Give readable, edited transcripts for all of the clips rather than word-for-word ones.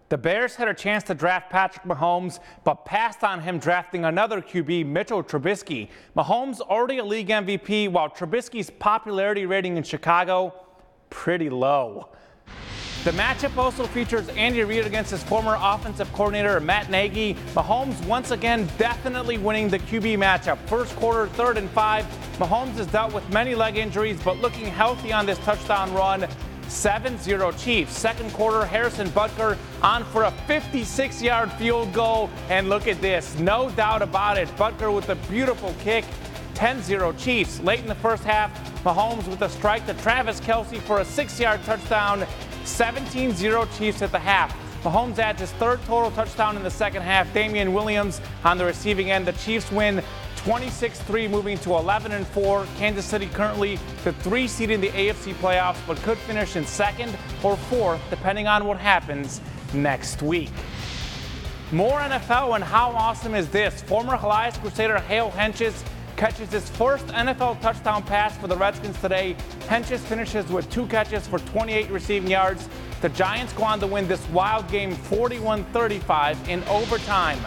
The Bears had a chance to draft Patrick Mahomes, but passed on him drafting another QB, Mitchell Trubisky. Mahomes already a league MVP, while Trubisky's popularity rating in Chicago, pretty low. The matchup also features Andy Reid against his former offensive coordinator, Matt Nagy. Mahomes once again definitely winning the QB matchup. First quarter, 3rd and 5. Mahomes has dealt with many leg injuries, but looking healthy on this touchdown run. 7-0 Chiefs. Second quarter, Harrison Butker on for a 56-yard field goal. And look at this, no doubt about it. Butker with a beautiful kick. 10-0 Chiefs. Late in the first half, Mahomes with a strike to Travis Kelce for a 6-yard touchdown. 17-0 Chiefs at the half. Mahomes adds his 3rd total touchdown in the second half. Damian Williams on the receiving end. The Chiefs win 26-3, moving to 11-4. Kansas City currently the 3 seed in the AFC playoffs, but could finish in 2nd or 4th, depending on what happens next week. More NFL, and how awesome is this? Former Elias Crusader Kamen Entchev catches his first NFL touchdown pass for the Redskins today. Entchev finishes with 2 catches for 28 receiving yards. The Giants go on to win this wild game 41-35 in overtime.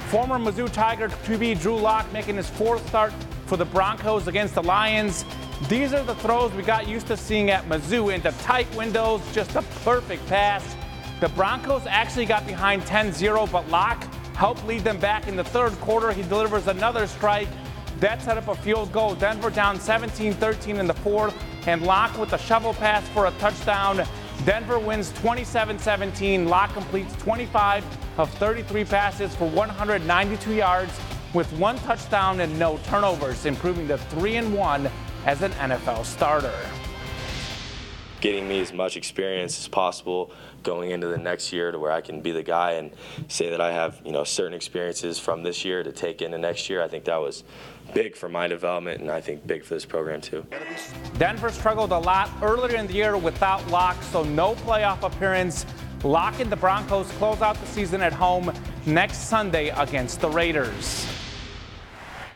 Former Mizzou Tiger QB Drew Lock making his 4th start for the Broncos against the Lions. These are the throws we got used to seeing at Mizzou into tight windows, just a perfect pass. The Broncos actually got behind 10-0, but Lock helped lead them back in the 3rd quarter. He delivers another strike. That set up a field goal. Denver down 17-13 in the 4th, and Lock with a shovel pass for a touchdown. Denver wins 27-17. Lock completes 25 of 33 passes for 192 yards with 1 touchdown and no turnovers, improving to 3-1 as an NFL starter. Getting me as much experience as possible going into the next year to where I can be the guy and say that I have, certain experiences from this year to take into next year. I think that was big for my development, and I think big for this program too. Denver struggled a lot earlier in the year without Lock, so no playoff appearance. Lock and the Broncos close out the season at home next Sunday against the Raiders.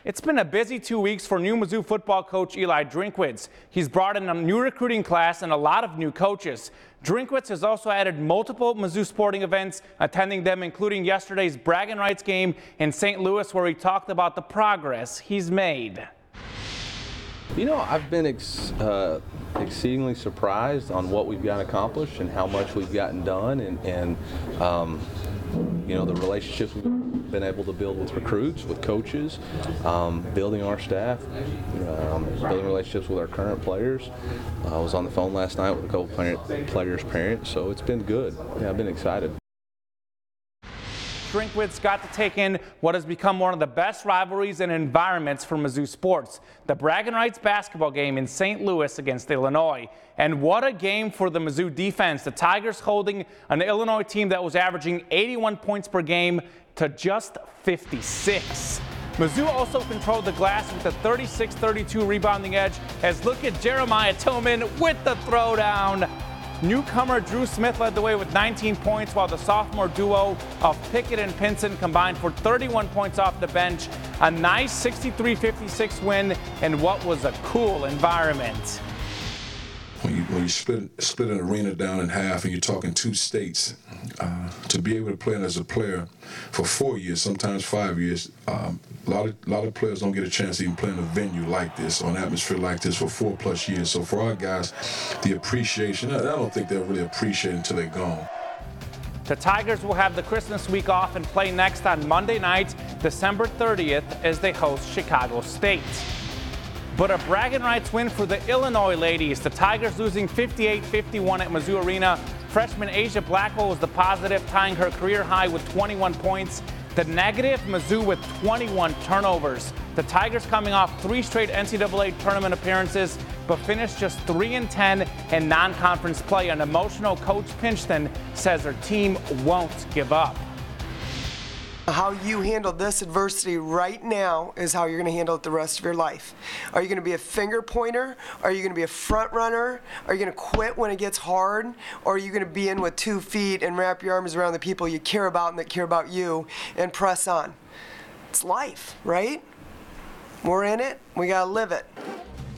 It's been a busy 2 weeks for new Mizzou football coach Eli Drinkwitz. He's brought in a new recruiting class and a lot of new coaches. Drinkwitz has also added multiple Mizzou sporting events, attending them including yesterday's bragging rights game in St. Louis, where he talked about the progress he's made. I've been exceedingly surprised on what we've gotten accomplished and how much we've gotten done, and the relationships we've been able to build with recruits, with coaches, building our staff, building relationships with our current players. I was on the phone last night with a couple players' parents, so it's been good. Yeah, I've been excited. Drinkwitz got to take in what has become one of the best rivalries and environments for Mizzou sports, the bragging rights basketball game in St. Louis against Illinois. And what a game for the Mizzou defense. The Tigers holding an Illinois team that was averaging 81 points per game to just 56. Mizzou also controlled the glass with a 36-32 rebounding edge, as look at Jeremiah Tillman with the throwdown. Newcomer Drew Smith led the way with 19 points, while the sophomore duo of Pickett and Pinson combined for 31 points off the bench. A nice 63-56 win in what was a cool environment. When you split an arena down in half and you're talking 2 states, to be able to play as a player for 4 years, sometimes 5 years, a lot of players don't get a chance to even play in a venue like this, or an atmosphere like this for 4+ years. So for our guys, the appreciation, I don't think they'll really appreciate it until they're gone. The Tigers will have the Christmas week off and play next on Monday night, December 30th, as they host Chicago State. But a bragging rights win for the Illinois ladies. The Tigers losing 58-51 at Mizzou Arena. Freshman Asia Blackwell was the positive, tying her career high with 21 points. The negative, Mizzou with 21 turnovers. The Tigers coming off 3 straight NCAA tournament appearances, but finished just 3-10 in non-conference play. An emotional Coach Pinchton says her team won't give up. How you handle this adversity right now is how you're going to handle it the rest of your life. Are you going to be a finger pointer? Are you going to be a front runner? Are you going to quit when it gets hard? Or are you going to be in with 2 feet and wrap your arms around the people you care about and that care about you and press on? It's life, right? We're in it. We got to live it.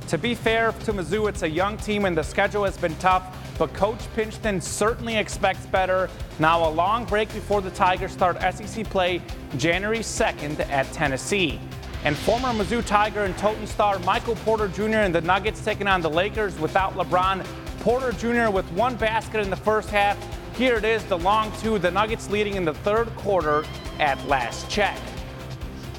To be fair to Mizzou, it's a young team and the schedule has been tough. but Coach Pinchton certainly expects better. Now a long break before the Tigers start SEC play January 2nd at Tennessee. And former Mizzou Tiger and Toten star Michael Porter Jr. and the Nuggets taking on the Lakers without LeBron. Porter Jr. with 1 basket in the first half. Here it is, the long two, the Nuggets leading in the third quarter at last check.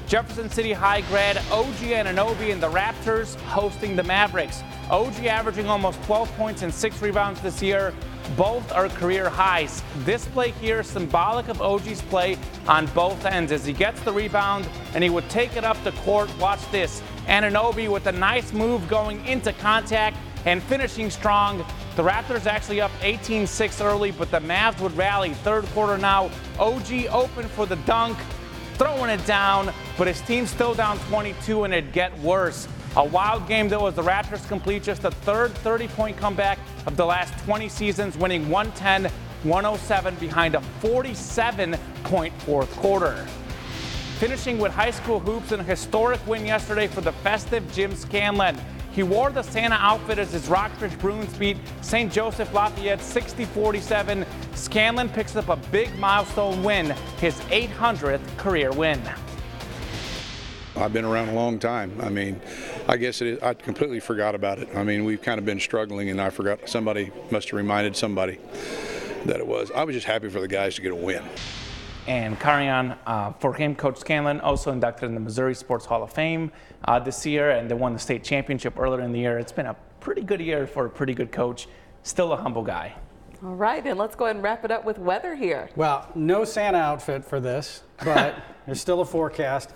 Jefferson City High grad OG Anunoby and the Raptors hosting the Mavericks. OG averaging almost 12 points and 6 rebounds this year. Both are career highs. This play here is symbolic of OG's play on both ends as he gets the rebound and he would take it up the court. Watch this. Anunoby with a nice move going into contact and finishing strong. The Raptors actually up 18-6 early, but the Mavs would rally. Third quarter now. OG open for the dunk, throwing it down, but his team's still down 22 and it'd get worse. A wild game though as the Raptors complete just the third 30-point comeback of the last 20 seasons, winning 110-107 behind a 47-point fourth quarter. Finishing with high school hoops, and a historic win yesterday for the festive Jim Scanlon. He wore the Santa outfit as his Rockbridge Bruins beat St. Joseph Lafayette 60-47. Scanlon picks up a big milestone win, his 800th career win. I've been around a long time. I mean, I guess it is, I completely forgot about it. I mean, we've kind of been struggling, and I forgot. Somebody must have reminded somebody that it was. I was just happy for the guys to get a win. And carrying on for him, Coach Scanlon also inducted in the Missouri Sports Hall of Fame this year, and they won the state championship earlier in the year. It's been a pretty good year for a pretty good coach. Still a humble guy. All right, and let's go ahead and wrap it up with weather here. Well, no Santa outfit for this, but there's still a forecast.